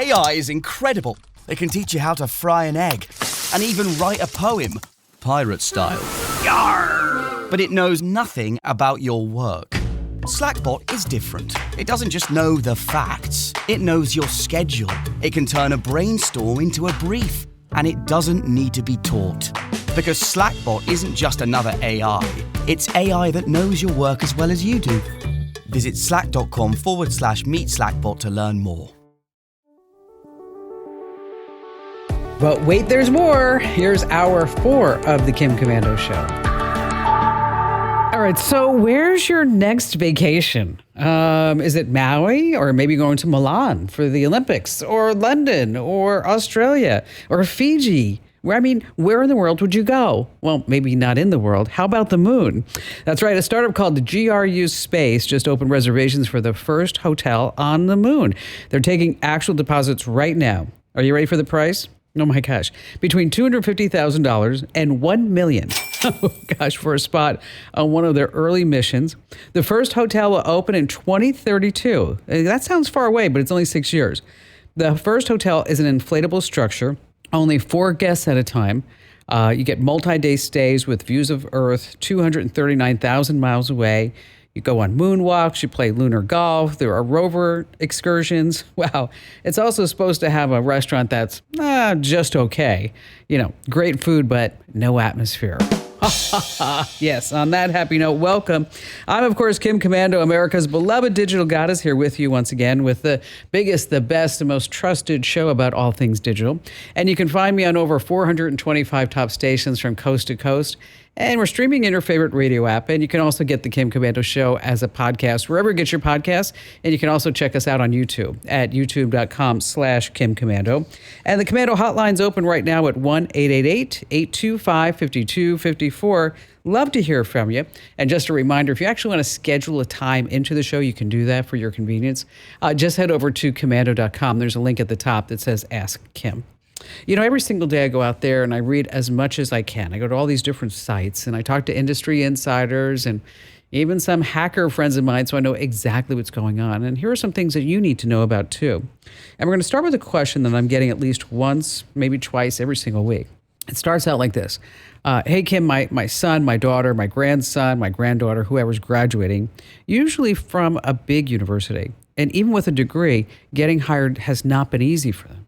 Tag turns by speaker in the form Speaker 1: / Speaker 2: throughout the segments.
Speaker 1: AI is incredible. It can teach you how to fry an egg and even write a poem, pirate style. Yarr! But it knows nothing about your work. Slackbot is different. It doesn't just know the facts. It knows your schedule. It can turn a brainstorm into a brief. And it doesn't need to be taught. Because Slackbot isn't just another AI. It's AI that knows your work as well as you do. Visit slack.com/meet Slackbot to learn more.
Speaker 2: But wait, there's more. Here's hour 4 of the Kim Komando Show. All right, so where's your next vacation? Is it Maui, or maybe going to Milan for the Olympics, or London, or Australia, or Fiji? Where in the world would you go? Well, maybe not in the world. How about the moon? That's right. A startup called the GRU Space just opened reservations for the first hotel on the moon. They're taking actual deposits right now. Are you ready for the price? Oh my gosh, between $250,000 and $1 million. Oh gosh, for a spot on one of their early missions. The first hotel will open in 2032. That sounds far away, but it's only 6 years. The first hotel is an inflatable structure, only 4 guests at a time. You get multi-day stays with views of Earth 239,000 miles away. You go on moonwalks, you play lunar golf, there are rover excursions. Wow. It's also supposed to have a restaurant that's just okay. Great food, but no atmosphere. Yes, on that happy note, welcome. I'm, of course, Kim Komando, America's beloved digital goddess, here with you once again with the biggest, the best, the most trusted show about all things digital. And you can find me on over 425 top stations from coast to coast. And we're streaming in your favorite radio app. And you can also get the Kim Komando Show as a podcast, wherever you get your podcasts. And you can also check us out on YouTube at youtube.com/Kim Komando. And the Komando hotline's open right now at 1-888-825-5254. Love to hear from you. And just a reminder, if you actually want to schedule a time into the show, you can do that for your convenience. Just head over to komando.com. There's a link at the top that says Ask Kim. Every single day I go out there and I read as much as I can. I go to all these different sites and I talk to industry insiders and even some hacker friends of mine, so I know exactly what's going on. And here are some things that you need to know about too. And we're going to start with a question that I'm getting at least once, maybe twice every single week. It starts out like this. Hey, Kim, my son, my daughter, my grandson, my granddaughter, whoever's graduating, usually from a big university. And even with a degree, getting hired has not been easy for them.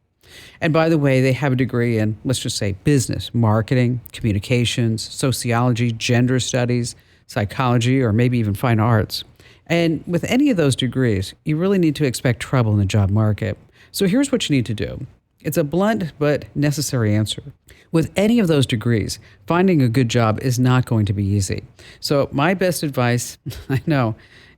Speaker 2: And by the way, they have a degree in, let's just say, business, marketing, communications, sociology, gender studies, psychology, or maybe even fine arts. And with any of those degrees, you really need to expect trouble in the job market. So here's what you need to do. It's a blunt but necessary answer. With any of those degrees, finding a good job is not going to be easy. So my best advice, I know,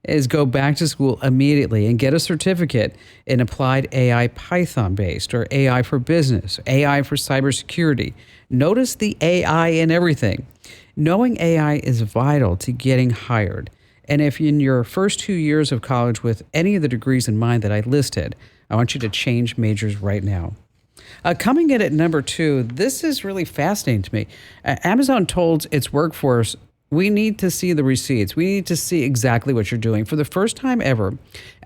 Speaker 2: is go back to school immediately and get a certificate in applied AI Python-based, or AI for business, AI for cybersecurity. Notice the AI in everything. Knowing AI is vital to getting hired. And if in your first 2 years of college with any of the degrees in mind that I listed, I want you to change majors right now. Coming in at number 2, this is really fascinating to me. Amazon told its workforce, we need to see the receipts. We need to see exactly what you're doing. For the first time ever,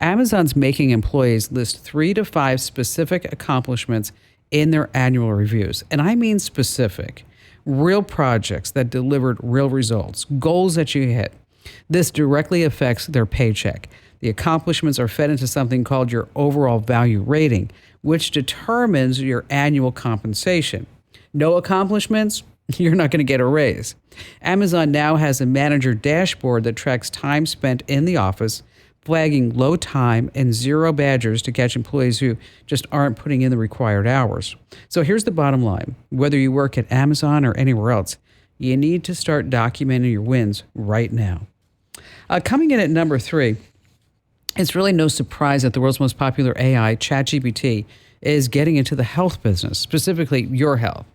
Speaker 2: Amazon's making employees list 3 to 5 specific accomplishments in their annual reviews. And I mean specific. Real projects that delivered real results, goals that you hit. This directly affects their paycheck. The accomplishments are fed into something called your overall value rating, which determines your annual compensation. No accomplishments? You're not going to get a raise. Amazon now has a manager dashboard that tracks time spent in the office, flagging low time and 0 badgers to catch employees who just aren't putting in the required hours. So here's the bottom line. Whether you work at Amazon or anywhere else, you need to start documenting your wins right now. Coming in at number 3, it's really no surprise that the world's most popular AI, ChatGPT, is getting into the health business, specifically your health.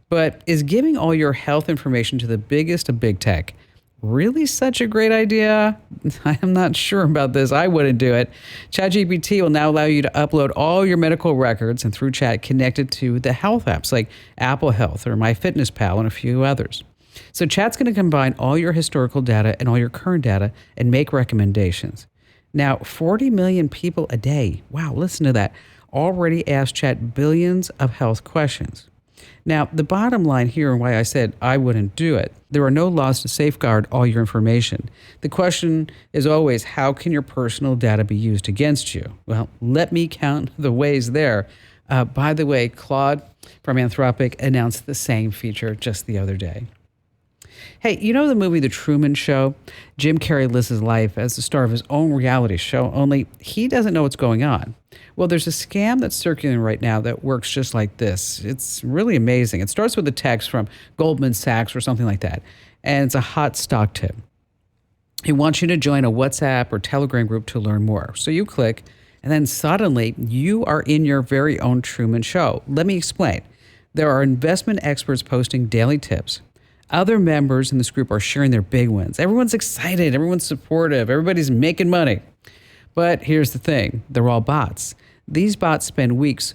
Speaker 2: But is giving all your health information to the biggest of big tech really such a great idea? I am not sure about this. I wouldn't do it. ChatGPT will now allow you to upload all your medical records and through chat connect it to the health apps like Apple Health or MyFitnessPal and a few others. So Chat's going to combine all your historical data and all your current data and make recommendations. Now, 40 million people a day, wow, listen to that, already asked Chat billions of health questions. Now, the bottom line here and why I said I wouldn't do it, there are no laws to safeguard all your information. The question is always, how can your personal data be used against you? Well, let me count the ways there. By the way, Claude from Anthropic announced the same feature just the other day. Hey, you know the movie The Truman Show? Jim Carrey lives his life as the star of his own reality show, only he doesn't know what's going on. Well, there's a scam that's circulating right now that works just like this. It's really amazing. It starts with a text from Goldman Sachs or something like that, and it's a hot stock tip. He wants you to join a WhatsApp or Telegram group to learn more. So you click, and then suddenly you are in your very own Truman Show. Let me explain. There are investment experts posting daily tips. Other members in this group are sharing their big wins. Everyone's excited. Everyone's supportive. Everybody's making money. But here's the thing. They're all bots. These bots spend weeks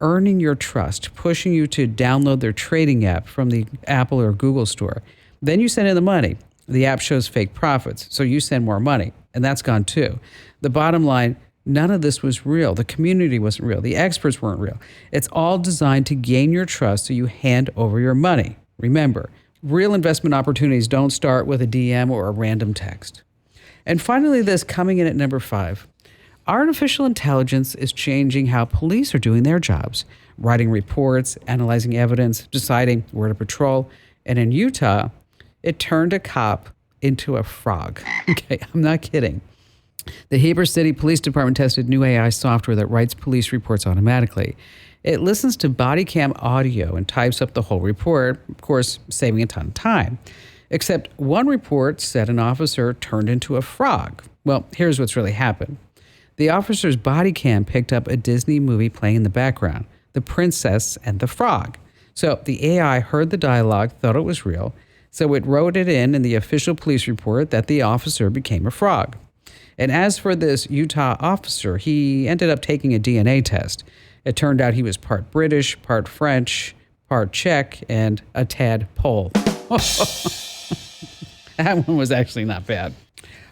Speaker 2: earning your trust, pushing you to download their trading app from the Apple or Google store. Then you send in the money. The app shows fake profits, so you send more money, and that's gone too. The bottom line, none of this was real. The community wasn't real. The experts weren't real. It's all designed to gain your trust so you hand over your money. Remember, real investment opportunities don't start with a DM or a random text. And finally, this coming in at number 5. Artificial intelligence is changing how police are doing their jobs, writing reports, analyzing evidence, deciding where to patrol. And in Utah, it turned a cop into a frog. Okay, I'm not kidding. The Heber City Police Department tested new AI software that writes police reports automatically. It listens to body cam audio and types up the whole report, of course, saving a ton of time. Except one report said an officer turned into a frog. Well, here's what's really happened. The officer's body cam picked up a Disney movie playing in the background, The Princess and the Frog. So the AI heard the dialogue, thought it was real, so it wrote it in the official police report that the officer became a frog. And as for this Utah officer, he ended up taking a DNA test. It turned out he was part British, part French, part Czech, and a tad Pole. That one was actually not bad.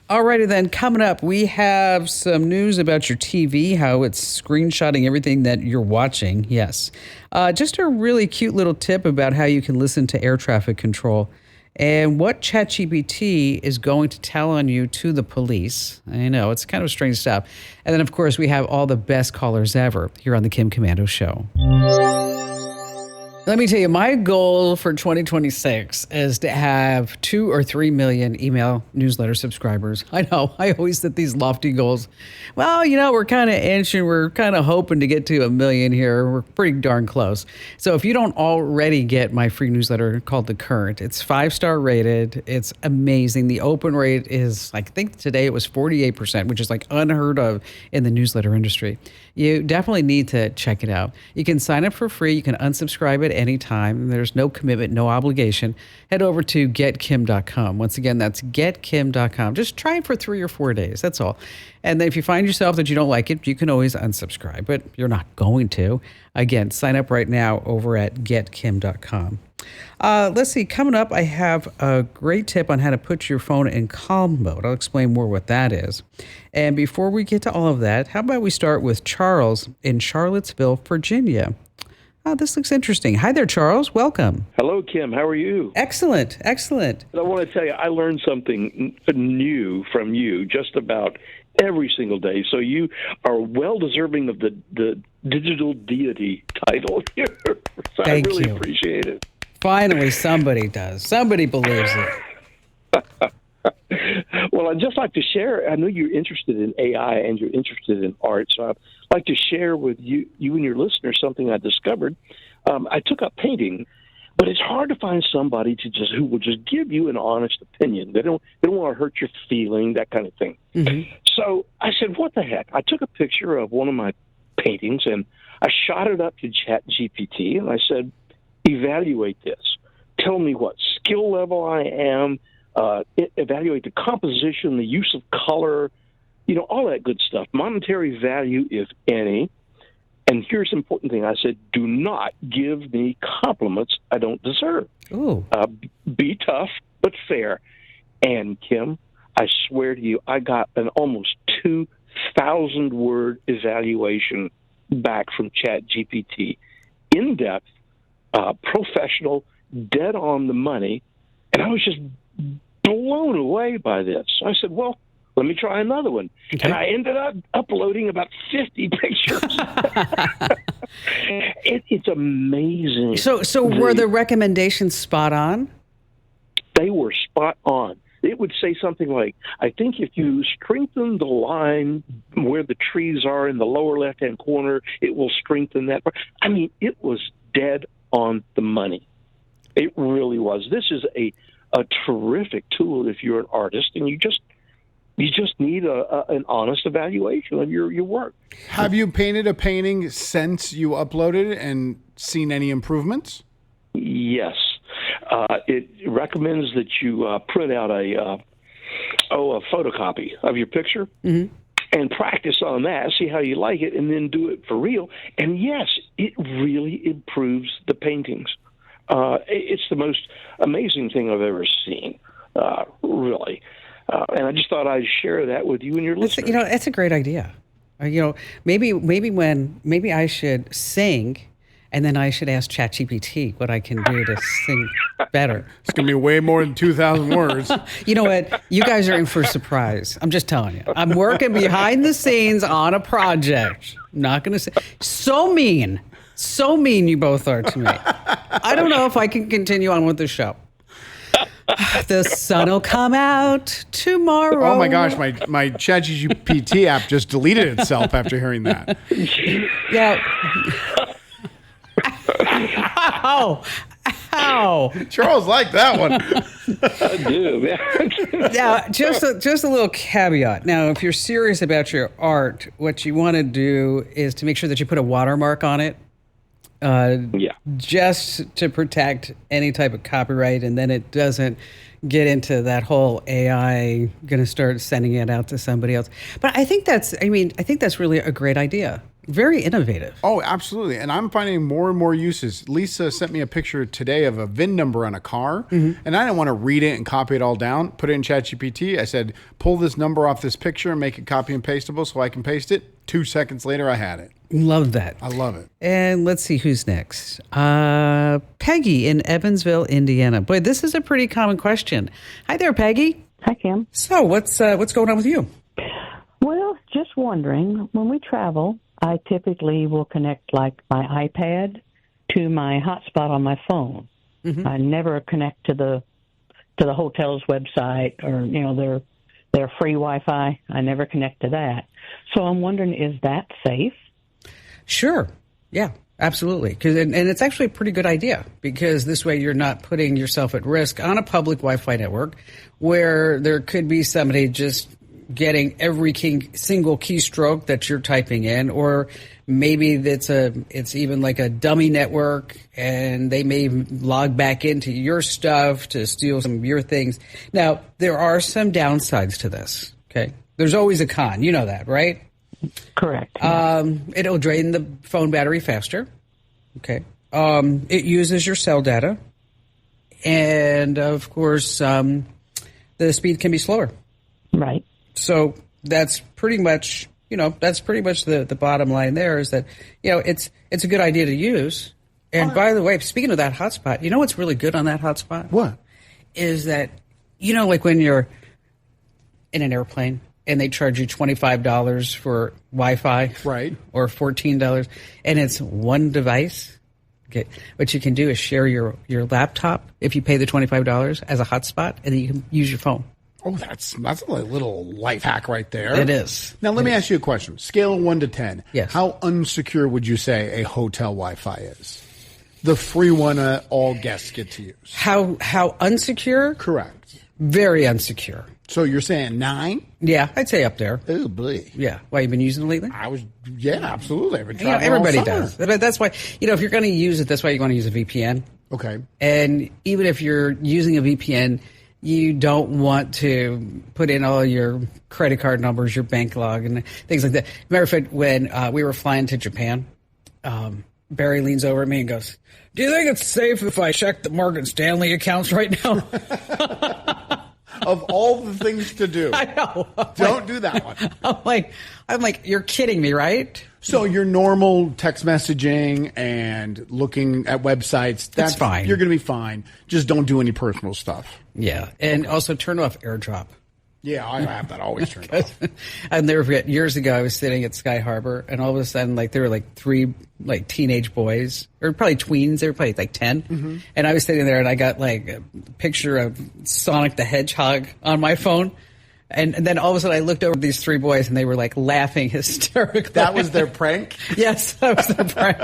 Speaker 2: Alrighty then, coming up, we have some news about your TV, how it's screenshotting everything that you're watching. Yes. Just a really cute little tip about how you can listen to air traffic control and what ChatGPT is going to tell on you to the police. I know, it's kind of strange stuff. And then, of course, we have all the best callers ever here on the Kim Komando Show. Let me tell you, my goal for 2026 is to have 2 or 3 million email newsletter subscribers. I know, I always set these lofty goals. Well, you know, we're kind of inching, we're kind of hoping to get to 1 million here. We're pretty darn close. So if you don't already get my free newsletter called The Current, it's 5-star rated. It's amazing. The open rate is, I think today it was 48%, which is like unheard of in the newsletter industry. You definitely need to check it out. You can sign up for free. You can unsubscribe at any time. There's no commitment, no obligation. Head over to getkim.com. Once again, that's getkim.com. Just try it for 3 or 4 days. That's all. And then if you find yourself that you don't like it, you can always unsubscribe, but you're not going to. Again, sign up right now over at getkim.com. Let's see. Coming up, I have a great tip on how to put your phone in calm mode. I'll explain more what that is. And before we get to all of that, how about we start with Charles in Charlottesville, Virginia? This looks interesting. Hi there, Charles. Welcome.
Speaker 3: Hello, Kim. How are you?
Speaker 2: Excellent. Excellent.
Speaker 3: I want to tell you, I learned something new from you just about every single day. So you are well deserving of the digital deity title here. So
Speaker 2: Thank
Speaker 3: I really
Speaker 2: you.
Speaker 3: appreciate it.
Speaker 2: Finally, somebody does. Somebody believes it.
Speaker 3: Well, I'd just like to share. I know you're interested in AI and you're interested in art, so I'd like to share with you and your listeners something I discovered. I took up painting, but it's hard to find somebody who will just give you an honest opinion. They don't want to hurt your feeling, that kind of thing. Mm-hmm. So I said, what the heck? I took a picture of one of my paintings and I shot it up to ChatGPT and I said, evaluate this. Tell me what skill level I am. Evaluate the composition, the use of color, all that good stuff. Monetary value, if any. And here's the important thing. I said, do not give me compliments I don't deserve.
Speaker 2: Ooh.
Speaker 3: Be tough, but fair. And, Kim, I swear to you, I got an almost 2,000-word evaluation back from ChatGPT. In-depth, professional, dead on the money. And I was just blown away by this. So I said, well, let me try another one. Okay. And I ended up uploading about 50 pictures. It's amazing.
Speaker 2: So were the recommendations spot on?
Speaker 3: They were spot on. It would say something like, I think if you strengthen the line where the trees are in the lower left-hand corner, it will strengthen that. I mean, it was dead on the money. It really was. This is a terrific tool if you're an artist and you just need an honest evaluation of your work.
Speaker 4: Have you painted a painting since you uploaded it and seen any improvements?
Speaker 3: Yes. It recommends that you print out a photocopy of your picture and practice on that, see how you like it, and then do it for real. And yes, it really improves the paintings. It's the most amazing thing I've ever seen, really. And I just thought I'd share that with you and your listeners.
Speaker 2: You know, that's a great idea. Maybe I should sing, and then I should ask ChatGPT what I can do to sing better.
Speaker 4: It's going to be way more than 2,000 words.
Speaker 2: You know what? You guys are in for a surprise. I'm just telling you. I'm working behind the scenes on a project. I'm not going to say. So mean you both are to me. I don't know if I can continue on with the show. The sun will come out tomorrow.
Speaker 4: Oh my gosh, my ChatGPT app just deleted itself after hearing that.
Speaker 2: Yeah. Ow.
Speaker 4: Charles liked that one.
Speaker 3: I do, man.
Speaker 2: Now, just a little caveat. Now, if you're serious about your art, what you want to do is to make sure that you put a watermark on it. Just to protect any type of copyright, and then it doesn't get into that whole AI going to start sending it out to somebody else. But I think that's really a great idea. Very innovative.
Speaker 4: Oh, absolutely. And I'm finding more and more uses. Lisa sent me a picture today of a VIN number on a car, and I didn't want to read it and copy it all down, put it in ChatGPT. I said, pull this number off this picture and make it copy and pastable so I can paste it. 2 seconds later, I had it.
Speaker 2: Love that.
Speaker 4: I love it.
Speaker 2: And let's see who's next. Peggy in Evansville, Indiana. Boy, this is a pretty common question. Hi there, Peggy.
Speaker 5: Hi, Kim.
Speaker 2: So what's going on with you?
Speaker 5: Well, just wondering, when we travel, I typically will connect like my iPad to my hotspot on my phone. I never connect to the hotel's website or, their free Wi-Fi. I never connect to that. So I'm wondering, is that safe?
Speaker 2: Sure. Yeah, absolutely. And it's actually a pretty good idea because this way you're not putting yourself at risk on a public Wi-Fi network where there could be somebody just getting every single keystroke that you're typing in, or maybe it's even like a dummy network and they may log back into your stuff to steal some of your things. Now, there are some downsides to this, okay? There's always a con. You know that, right?
Speaker 5: Correct.
Speaker 2: It'll drain the phone battery faster, okay? It uses your cell data, and, of course, the speed can be slower.
Speaker 5: Right.
Speaker 2: So that's pretty much the bottom line there is that, it's a good idea to use. And by the way, speaking of that hotspot, you know what's really good on that hotspot?
Speaker 4: What?
Speaker 2: Is that, like when you're in an airplane and they charge you $25 for Wi-Fi.
Speaker 4: Right.
Speaker 2: Or $14, and it's one device. Okay. What you can do is share your laptop if you pay the $25 as a hotspot, and then you can use your phone.
Speaker 4: Oh, that's a little life hack right there.
Speaker 2: It is.
Speaker 4: Now, let me ask you a question. Scale of 1 to 10.
Speaker 2: Yes.
Speaker 4: How unsecure would you say a hotel Wi-Fi is? The free one all guests get to use.
Speaker 2: How unsecure?
Speaker 4: Correct.
Speaker 2: Very unsecure.
Speaker 4: So you're saying 9?
Speaker 2: Yeah, I'd say up there.
Speaker 4: Oh, boy.
Speaker 2: Yeah. Why, you've been using it lately?
Speaker 4: Absolutely. I've been
Speaker 2: everybody does. That's why, if you're going to use it, that's why you want to use a VPN.
Speaker 4: Okay.
Speaker 2: And even if you're using a VPN, you don't want to put in all your credit card numbers, your bank log, and things like that. Matter of fact, when we were flying to Japan, Barry leans over at me and goes, "Do you think it's safe if I check the Morgan Stanley accounts right now?"
Speaker 4: of all the things to do.
Speaker 2: I know.
Speaker 4: Don't do that one.
Speaker 2: I'm like, you're kidding me, right?
Speaker 4: So your normal text messaging and looking at websites, that's
Speaker 2: fine.
Speaker 4: You're going to be fine. Just don't do any personal stuff.
Speaker 2: Yeah. And also turn off AirDrop.
Speaker 4: Yeah, I have that always turned off.
Speaker 2: I'll never forget, years ago, I was sitting at Sky Harbor, and all of a sudden, there were three teenage boys, or probably tweens. They were probably 10. Mm-hmm. And I was sitting there, and I got a picture of Sonic the Hedgehog on my phone. And then all of a sudden, I looked over at these three boys, and they were laughing hysterically.
Speaker 4: That was their prank?
Speaker 2: Yes, that was their prank.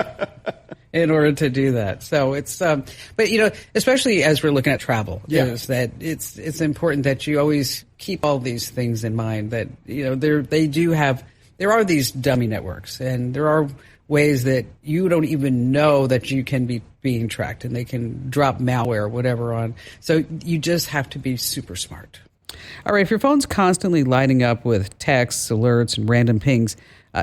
Speaker 2: In order to do that. So it's, but especially as we're looking at travel, is that it's important that you always keep all these things in mind that, there are these dummy networks, and there are ways that you don't even know that you can be being tracked, and they can drop malware or whatever on. So you just have to be super smart. All right. If your phone's constantly lighting up with texts, alerts, and random pings,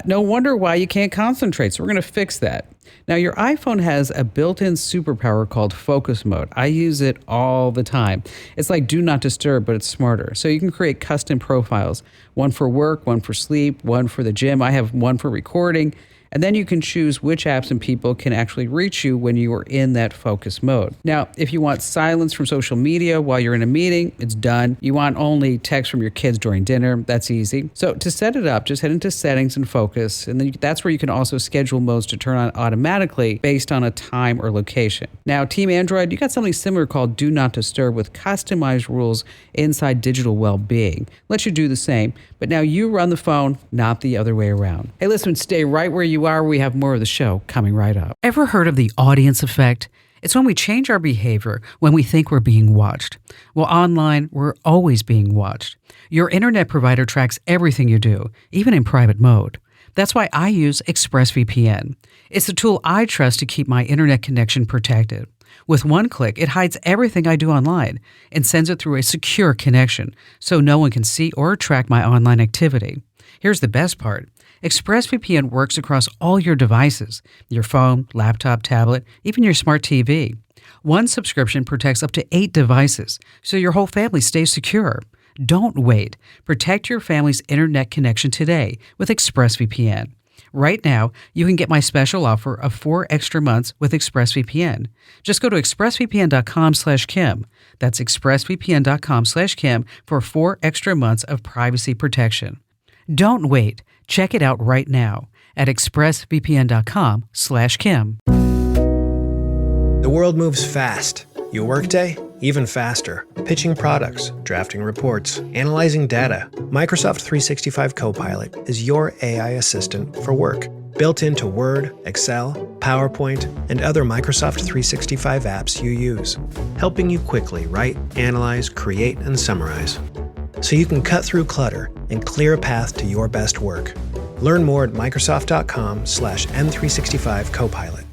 Speaker 2: no wonder why you can't concentrate. So we're going to fix that. Now, your iPhone has a built-in superpower called focus mode. I use it all the time. It's like do not disturb, but it's smarter. So you can create custom profiles, one for work, one for sleep, one for the gym. I have one for recording. And then you can choose which apps and people can actually reach you when you are in that focus mode. Now, if you want silence from social media while you're in a meeting, it's done. You want only text from your kids during dinner, that's easy. So to set it up, just head into settings and focus, and then that's where you can also schedule modes to turn on automatically based on a time or location. Now, Team Android, you got something similar called Do Not Disturb with customized rules inside Digital Wellbeing. Lets you do the same, but now you run the phone, not the other way around. Hey, listen, stay right where you are. We have more of the show coming right up. Ever heard of the audience effect? It's when we change our behavior when we think we're being watched. Well, online, we're always being watched. Your internet provider tracks everything you do, even in private mode. That's why I use ExpressVPN. It's the tool I trust to keep my internet connection protected. With one click, it hides everything I do online and sends it through a secure connection so no one can see or track my online activity. Here's the best part. ExpressVPN works across all your devices, your phone, laptop, tablet, even your smart TV. One subscription protects up to 8 devices, so your whole family stays secure. Don't wait. Protect your family's internet connection today with ExpressVPN. Right now, you can get my special offer of 4 extra months with ExpressVPN. Just go to expressvpn.com/Kim. That's expressvpn.com/Kim for 4 extra months of privacy protection. Don't wait. Check it out right now at expressvpn.com/Kim.
Speaker 6: The world moves fast. Your workday, even faster. Pitching products, drafting reports, analyzing data. Microsoft 365 Copilot is your AI assistant for work. Built into Word, Excel, PowerPoint, and other Microsoft 365 apps you use. Helping you quickly write, analyze, create, and summarize. So you can cut through clutter and clear a path to your best work. Learn more at Microsoft.com/M365 Copilot.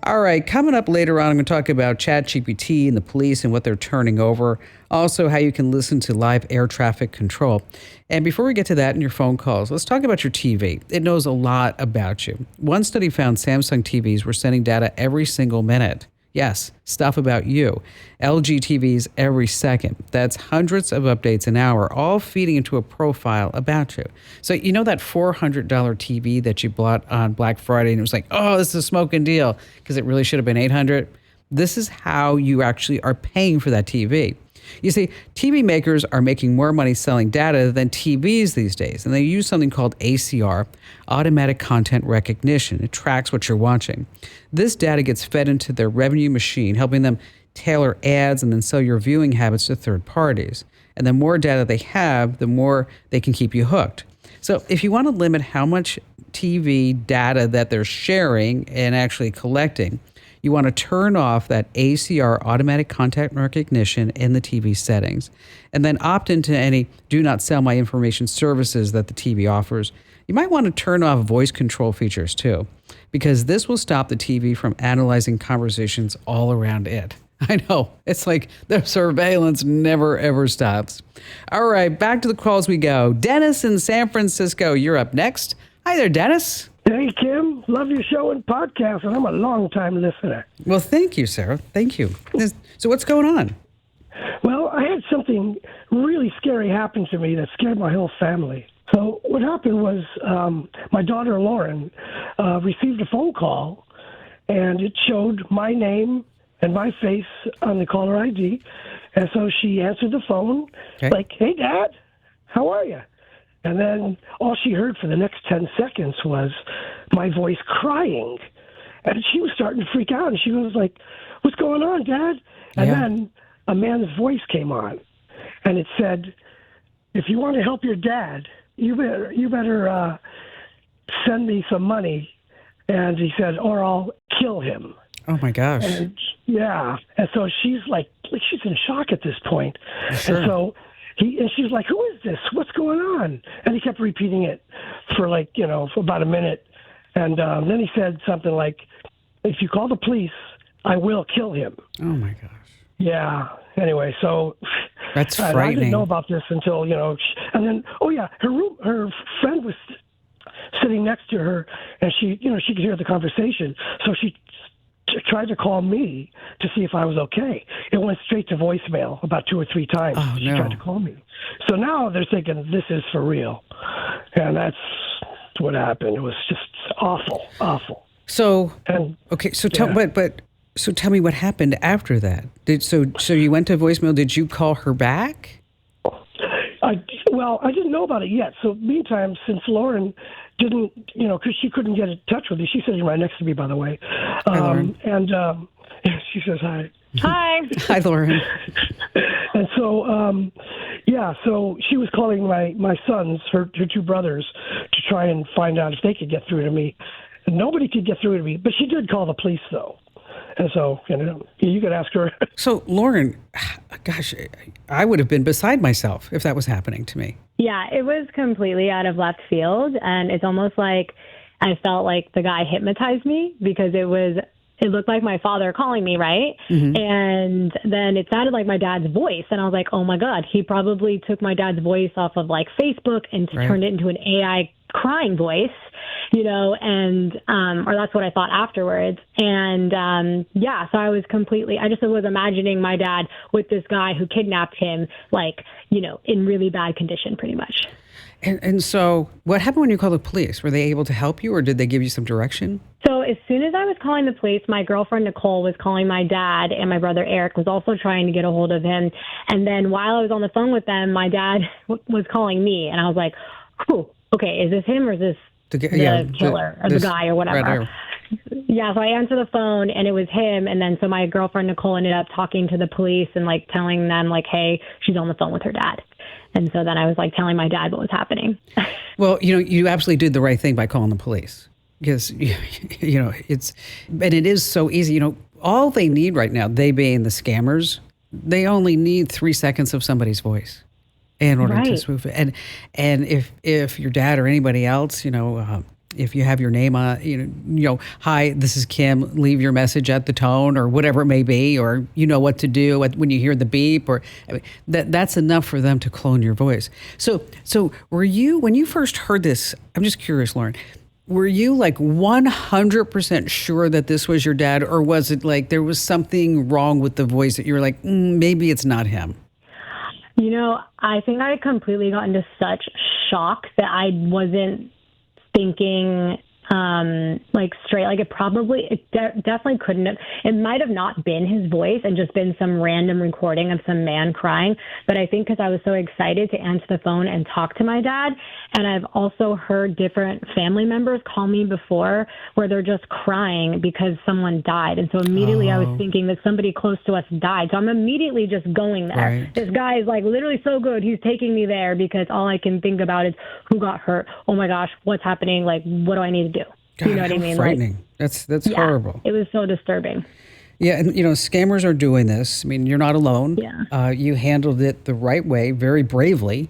Speaker 2: All right, coming up later on, I'm going to talk about ChatGPT and the police and what they're turning over. Also, how you can listen to live air traffic control. And before we get to that and your phone calls, let's talk about your TV. It knows a lot about you. One study found Samsung TVs were sending data every single minute. Yes, stuff about you. LG TVs every second. That's hundreds of updates an hour, all feeding into a profile about you. So you know that $400 TV that you bought on Black Friday and it was like, oh, this is a smoking deal because it really should have been $800? This is how you actually are paying for that TV. You see, TV makers are making more money selling data than TVs these days, and they use something called ACR, Automatic Content Recognition. It tracks what you're watching. This data gets fed into their revenue machine, helping them tailor ads and then sell your viewing habits to third parties. And the more data they have, the more they can keep you hooked. So if you want to limit how much TV data that they're sharing and actually collecting, you want to turn off that ACR automatic content recognition in the TV settings, and then opt into any do not sell my information services that the TV offers. You might want to turn off voice control features too, because this will stop the TV from analyzing conversations all around it. I know, it's like the surveillance never ever stops. All right, back to the calls we go. Dennis in San Francisco, you're up next. Hi there, Dennis.
Speaker 7: Hey, Kim. Love your show and podcast, and I'm a long-time listener.
Speaker 2: Well, thank you, Sarah. Thank you. So what's going on?
Speaker 7: Well, I had something really scary happen to me that scared my whole family. So what happened was my daughter Lauren received a phone call, and it showed my name and my face on the caller ID. And so she answered the phone, like, "Hey, Dad, how are you?" And then all she heard for the next 10 seconds was my voice crying. And she was starting to freak out. And she was like, "What's going on, Dad?" And then a man's voice came on. And it said, "If you want to help your dad, you better send me some money." And he said, "Or I'll kill him."
Speaker 2: Oh, my gosh.
Speaker 7: And, yeah. And so she's she's in shock at this point.
Speaker 2: Sure.
Speaker 7: And so she's like, "Who is this? What's going on?" And he kept repeating it for for about a minute. And then he said something like, "If you call the police, I will kill him."
Speaker 2: Oh, my gosh.
Speaker 7: Yeah. Anyway, so
Speaker 2: That's
Speaker 7: I
Speaker 2: frightening.
Speaker 7: didn't know about this until, and then, her friend was sitting next to her, and she could hear the conversation. So she tried to call me to see if I was okay. It went straight to voicemail about 2 or 3 times.
Speaker 2: Oh,
Speaker 7: She
Speaker 2: no.
Speaker 7: tried to call me. So now they're thinking this is for real. And that's what happened. It was just awful, awful.
Speaker 2: So,
Speaker 7: And
Speaker 2: okay, so tell me what happened after that. So you went to voicemail. Did you call her back?
Speaker 7: I didn't know about it yet. So meantime, since Lauren didn't, because she couldn't get in touch with me, she's sitting right next to me, by the way.
Speaker 2: Hi, Lauren.
Speaker 7: And she says hi.
Speaker 8: Hi.
Speaker 2: Hi, Lauren.
Speaker 7: And so, so she was calling my sons, her 2 brothers, to try and find out if they could get through to me. And nobody could get through to me, but she did call the police, though. And so, you could ask her.
Speaker 2: So, Lauren, gosh, I would have been beside myself if that was happening to me.
Speaker 8: Yeah, it was completely out of left field. And it's almost like I felt like the guy hypnotized me because it looked like my father calling me, right? Mm-hmm. And then it sounded like my dad's voice. And I was like, oh, my God, he probably took my dad's voice off of Facebook and turned it into an AI crying voice, or that's what I thought afterwards. And so I just was imagining my dad with this guy who kidnapped him, in really bad condition, pretty much.
Speaker 2: And so what happened when you called the police? Were they able to help you, or did they give you some direction?
Speaker 8: So as soon as I was calling the police, my girlfriend Nicole was calling my dad, and my brother Eric was also trying to get a hold of him. And then while I was on the phone with them, my dad was calling me, and I was like, "Cool, okay, is this him or is this the killer or the guy or whatever?"
Speaker 2: Right.
Speaker 8: Yeah, so I answered the phone, and it was him. And then so my girlfriend Nicole ended up talking to the police and telling them hey, she's on the phone with her dad. And so then I was telling my dad what was happening.
Speaker 2: Well, you absolutely did the right thing by calling the police because, it is so easy. All they need right now, they being the scammers, they only need 3 seconds of somebody's voice in order to spoof it. And if your dad or anybody else, if you have your name on, "Hi, this is Kim, leave your message at the tone," or whatever it may be, or what to do when you hear the beep, or that's enough for them to clone your voice. So were you, when you first heard this, I'm just curious, Lauren, were you 100% sure that this was your dad, or was it there was something wrong with the voice that you were maybe it's not him?
Speaker 8: I think I completely got into such shock that I wasn't thinking straight. It definitely couldn't have. It might have not been his voice and just been some random recording of some man crying. But I think because I was so excited to answer the phone and talk to my dad, and I've also heard different family members call me before where they're just crying because someone died. And so immediately I was thinking that somebody close to us died. So I'm immediately just going there.
Speaker 2: Right.
Speaker 8: This guy is literally so good. He's taking me there because all I can think about is who got hurt. Oh my gosh, what's happening? What do I need to do?
Speaker 2: God,
Speaker 8: you know what I mean?
Speaker 2: Frightening. That's horrible.
Speaker 8: It was so disturbing.
Speaker 2: Yeah, and scammers are doing this. I mean, you're not alone.
Speaker 8: Yeah.
Speaker 2: You handled it the right way, very bravely.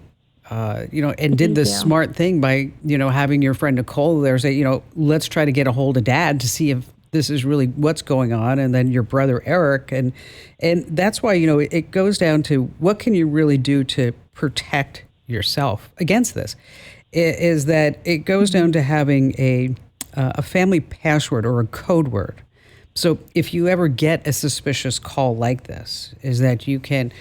Speaker 2: And did the smart thing by having your friend Nicole there say, let's try to get a hold of Dad to see if this is really what's going on, and then your brother Eric, and that's why it goes down to what can you really do to protect yourself against this. Is that it goes down to having a family password or a code word So if you ever get a suspicious call like this, is that you can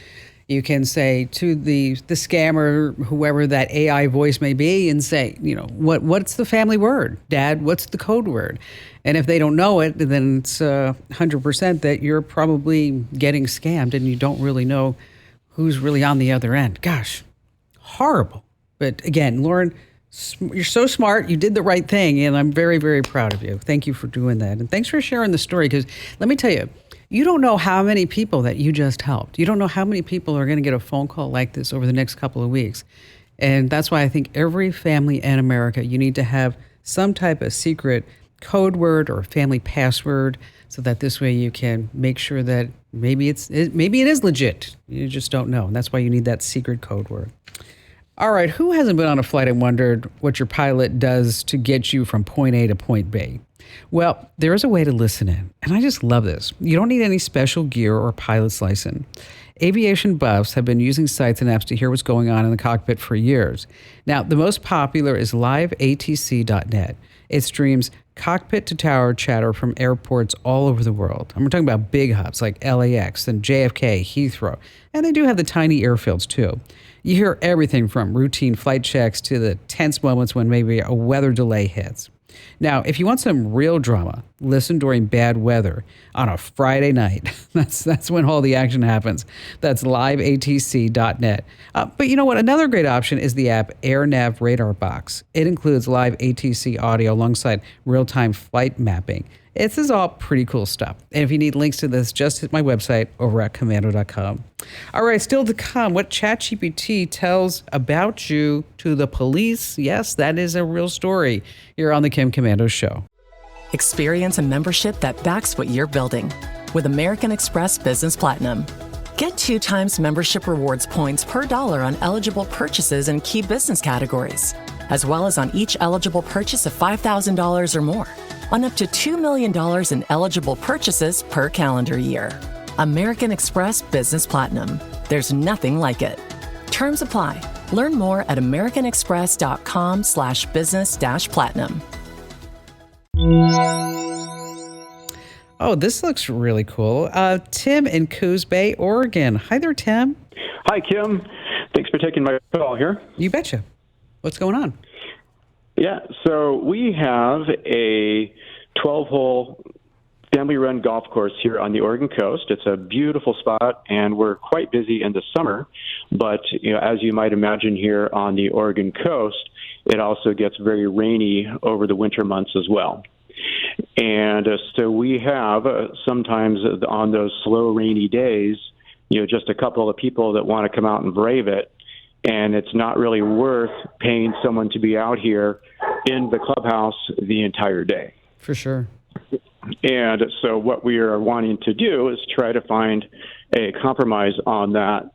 Speaker 2: say to the scammer, whoever that AI voice may be, and say, what's the family word? Dad, what's the code word? And if they don't know it, then it's 100% that you're probably getting scammed and you don't really know who's really on the other end. Gosh, horrible. But again, Lauren, you're so smart. You did the right thing, and I'm very, very proud of you. Thank you for doing that. And thanks for sharing the story, because let me tell you, you don't know how many people that you just helped. You don't know how many people are going to get a phone call like this over the next couple of weeks. And that's why I think every family in America, you need to have some type of secret code word or family password, so that this way you can make sure that maybe it is legit. You just don't know. And that's why you need that secret code word. All right, who hasn't been on a flight and wondered what your pilot does to get you from point A to point B? Well, there is a way to listen in, and I just love this. You don't need any special gear or pilot's license. Aviation buffs have been using sites and apps to hear what's going on in the cockpit for years. Now, the most popular is liveatc.net. It streams cockpit-to-tower chatter from airports all over the world. And we're talking about big hubs like LAX and JFK, Heathrow, and they do have the tiny airfields too. You hear everything from routine flight checks to the tense moments when maybe a weather delay hits. Now, if you want some real drama, listen during bad weather on a Friday night. That's when all the action happens. That's liveatc.net. But you know what? Another great option is the app AirNav Radar Box. It includes live ATC audio alongside real-time flight mapping. This is all pretty cool stuff. And if you need links to this, just hit my website over at komando.com. All right, still to come, what ChatGPT tells about you to the police. Yes, that is a real story here on the Kim Komando Show.
Speaker 9: Experience a membership that backs what you're building with American Express Business Platinum. Get 2 times membership rewards points per dollar on eligible purchases in key business categories, as well as on each eligible purchase of $5,000 or more, on up to $2 million in eligible purchases per calendar year. American Express Business Platinum. There's nothing like it. Terms apply. Learn more at americanexpress.com/business-platinum.
Speaker 2: Oh, this looks really cool. Tim in Coos Bay, Oregon. Hi there, Tim.
Speaker 10: Hi, Kim. Thanks for taking my call here.
Speaker 2: You betcha. What's going on?
Speaker 10: Yeah, so we have a 12-hole family-run golf course here on the Oregon coast. It's a beautiful spot, and we're quite busy in the summer. But as you might imagine here on the Oregon coast, it also gets very rainy over the winter months as well. And so we have sometimes on those slow, rainy days, just a couple of people that want to come out and brave it. And it's not really worth paying someone to be out here in the clubhouse the entire day.
Speaker 2: For sure.
Speaker 10: And so what we are wanting to do is try to find a compromise on that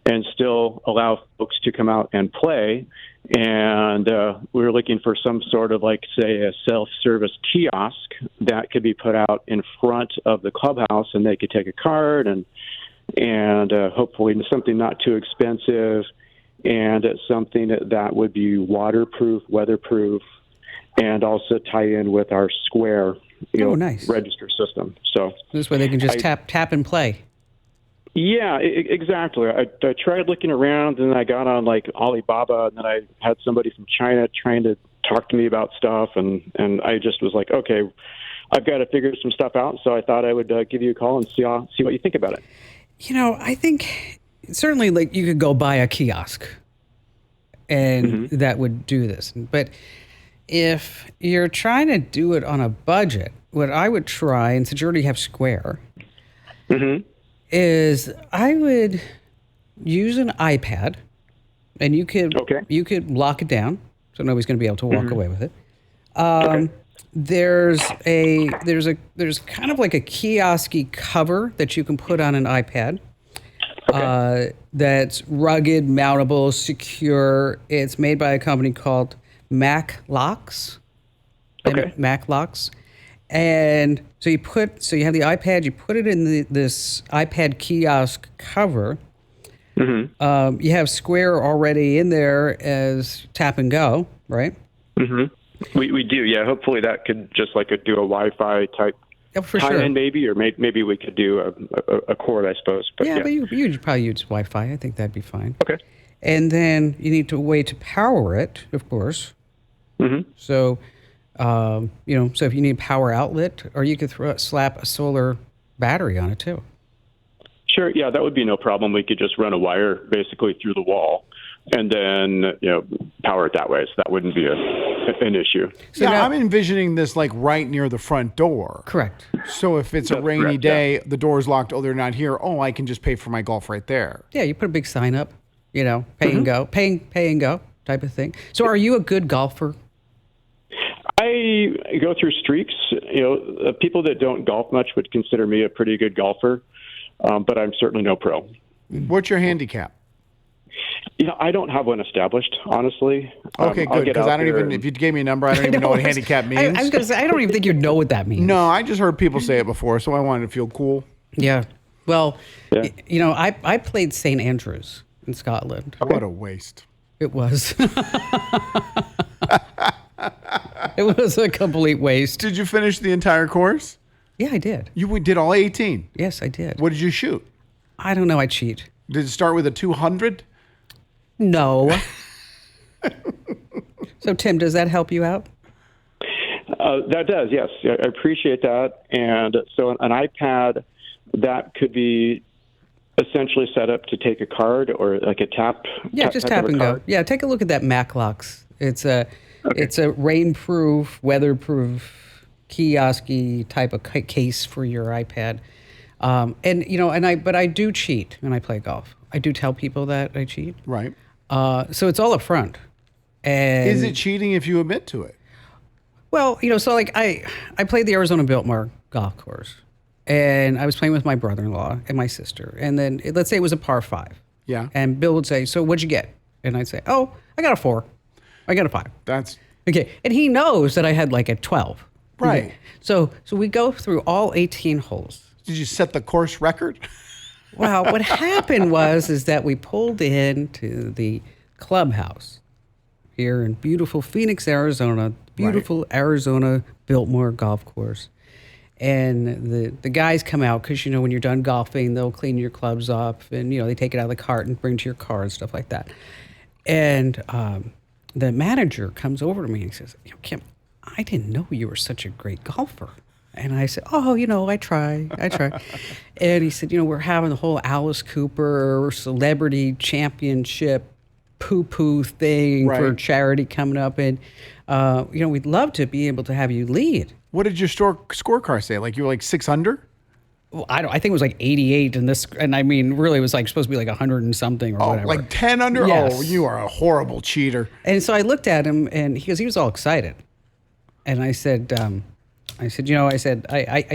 Speaker 10: and still allow folks to come out and play. And we're looking for some sort of, say, a self-service kiosk that could be put out in front of the clubhouse, and they could take a card and hopefully something not too expensive, and something that would be waterproof, weatherproof, and also tie in with our Square
Speaker 2: nice.
Speaker 10: register system. So
Speaker 2: this way they can just tap and play.
Speaker 10: Yeah, exactly. I tried looking around, and I got on Alibaba, and then I had somebody from China trying to talk to me about stuff, and I just was like, okay, I've got to figure some stuff out. So I thought I would give you a call and see what you think about it.
Speaker 2: I think certainly you could go buy a kiosk, and that would do this. But if you're trying to do it on a budget, what I would try, and since you already have Square, is I would use an iPad, and you could lock it down, so nobody's going to be able to walk away with it. There's kind of like a kiosk-y cover that you can put on an iPad. That's rugged, mountable, secure. It's made by a company called Mac Locks. Mac Locks. And so you have the iPad, you put it in this iPad kiosk cover. You have Square already in there as tap and go, right?
Speaker 10: We do, yeah. Hopefully that could just do a Wi-Fi type
Speaker 2: for
Speaker 10: tie
Speaker 2: sure.
Speaker 10: in maybe, or maybe we could do a cord, I suppose. But
Speaker 2: But you'd probably use Wi-Fi. I think that'd be fine.
Speaker 10: Okay.
Speaker 2: And then you need a way to power it, of course.
Speaker 10: Mm-hmm.
Speaker 2: So, so if you need a power outlet, or you could slap a solar battery on it too.
Speaker 10: Sure. Yeah, that would be no problem. We could just run a wire basically through the wall, and then power it that way. So that wouldn't be an issue.
Speaker 2: So
Speaker 4: I'm envisioning this like right near the front door.
Speaker 2: Correct.
Speaker 4: So if it's a
Speaker 10: That's
Speaker 4: rainy
Speaker 10: correct,
Speaker 4: day, the door's locked. Oh, they're not here. Oh, I can just pay for my golf right there.
Speaker 2: Yeah, you put a big sign up. Pay and go, pay and go type of thing. So, are you a good golfer?
Speaker 10: I go through streaks. People that don't golf much would consider me a pretty good golfer, but I'm certainly no pro.
Speaker 4: What's your handicap?
Speaker 10: I don't have one established, honestly.
Speaker 4: Okay, good. Because I don't even, if you gave me a number, I don't even know what handicap means.
Speaker 2: I was going to say, I don't even think you'd know what that means.
Speaker 4: No, I just heard people say it before, so I wanted to feel cool.
Speaker 2: Yeah. Well,
Speaker 10: Yeah.
Speaker 2: I played St. Andrews in Scotland.
Speaker 4: What a waste.
Speaker 2: It was. It was a complete waste.
Speaker 4: Did you finish the entire course?
Speaker 2: Yeah, I did.
Speaker 4: You did all 18?
Speaker 2: Yes, I did.
Speaker 4: What did you shoot?
Speaker 2: I don't know. I cheat.
Speaker 4: Did it start with a 200?
Speaker 2: No. So, Tim, does that help you out?
Speaker 10: That does, yes. I appreciate that. And so an iPad, that could be essentially set up to take a card or like a tap.
Speaker 2: Yeah, just tap and go. Yeah, take a look at that MacLocks. It's a rainproof, weatherproof, kiosk-y type of case for your iPad. But I do cheat when I play golf. I do tell people that I cheat.
Speaker 4: Right.
Speaker 2: So it's all up front. And
Speaker 4: Is it cheating if you admit to it?
Speaker 2: well, so like I played the Arizona Biltmore golf course, and I was playing with my brother-in-law and my sister, and then let's say it was a par 5.
Speaker 4: Yeah.
Speaker 2: And Bill would say, "So what'd you get?" And I'd say, "Oh, I got a 4. I got a 5."
Speaker 4: That's
Speaker 2: Okay, and he knows that I had like a 12.
Speaker 4: right.
Speaker 2: Okay. So we go through all 18 holes.
Speaker 4: Did you set the course record?
Speaker 2: Well, what happened is that we pulled into the clubhouse here in beautiful Phoenix, Arizona, beautiful Arizona Biltmore golf course. And the guys come out because, when you're done golfing, they'll clean your clubs up and, they take it out of the cart and bring to your car and stuff like that. And the manager comes over to me and he says, "Kim, I didn't know you were such a great golfer." And I said, "Oh, I try. And he said, "We're having the whole Alice Cooper celebrity championship poo-poo thing for charity coming up. And, we'd love to be able to have you lead."
Speaker 4: What did your scorecard say? Like you were like 6 under?
Speaker 2: Well, I think it was like 88 and I mean, really it was like supposed to be like 100 and something or whatever.
Speaker 4: Like 10 under?
Speaker 2: Yes.
Speaker 4: Oh, you are a horrible cheater.
Speaker 2: And so I looked at him and he was all excited. And I said, I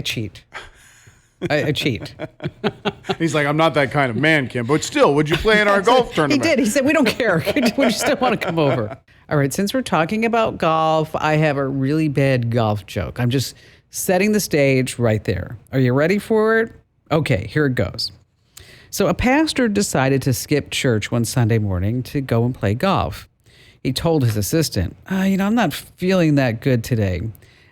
Speaker 2: cheat. I cheat.
Speaker 4: He's like, "I'm not that kind of man, Kim, but still, would you play in our golf tournament?"
Speaker 2: He did. He said, "We don't care. Would you still want to come over?" All right, since we're talking about golf, I have a really bad golf joke. I'm just setting the stage right there. Are you ready for it? Okay, here it goes. So a pastor decided to skip church one Sunday morning to go and play golf. He told his assistant, "I'm not feeling that good today."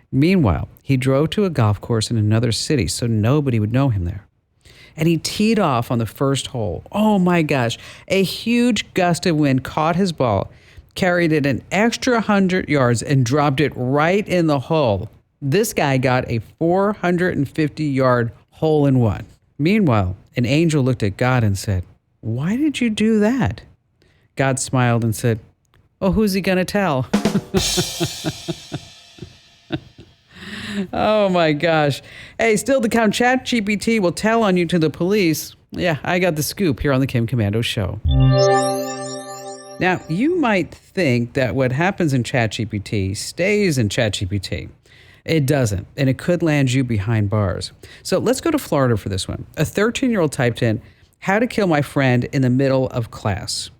Speaker 2: Meanwhile, he drove to a golf course in another city so nobody would know him there. And he teed off on the first hole. Oh my gosh, a huge gust of wind caught his ball, carried it an extra 100 yards, and dropped it right in the hole. This guy got a 450-yard hole-in-one. Meanwhile, an angel looked at God and said, "Why did you do that?" God smiled and said, "Oh, who's he going to tell?" Oh my gosh. Hey, still to come, ChatGPT will tell on you to the police. Yeah, I got the scoop here on the Kim Komando Show. Now, you might think that what happens in ChatGPT stays in ChatGPT. It doesn't, and it could land you behind bars. So let's go to Florida for this one. A 13-year-old typed in, "How to kill my friend in the middle of class,"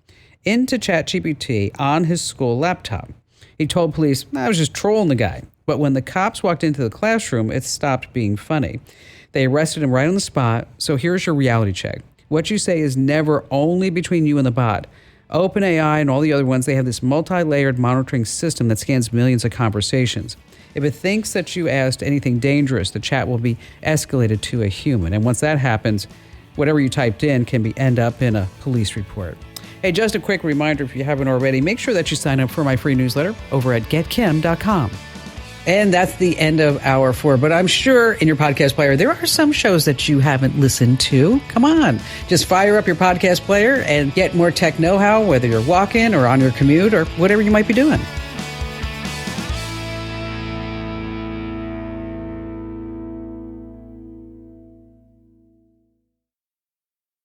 Speaker 2: into ChatGPT on his school laptop. He told police, "I was just trolling the guy." But when the cops walked into the classroom, it stopped being funny. They arrested him right on the spot. So here's your reality check. What you say is never only between you and the bot. OpenAI and all the other ones, they have this multi-layered monitoring system that scans millions of conversations. If it thinks that you asked anything dangerous, the chat will be escalated to a human. And once that happens, whatever you typed in can end up in a police report. Hey, just a quick reminder, if you haven't already, make sure that you sign up for my free newsletter over at getkim.com. And that's the end of Hour 4. But I'm sure in your podcast player, there are some shows that you haven't listened to. Come on. Just fire up your podcast player and get more tech know-how, whether you're walking or on your commute or whatever you might be doing.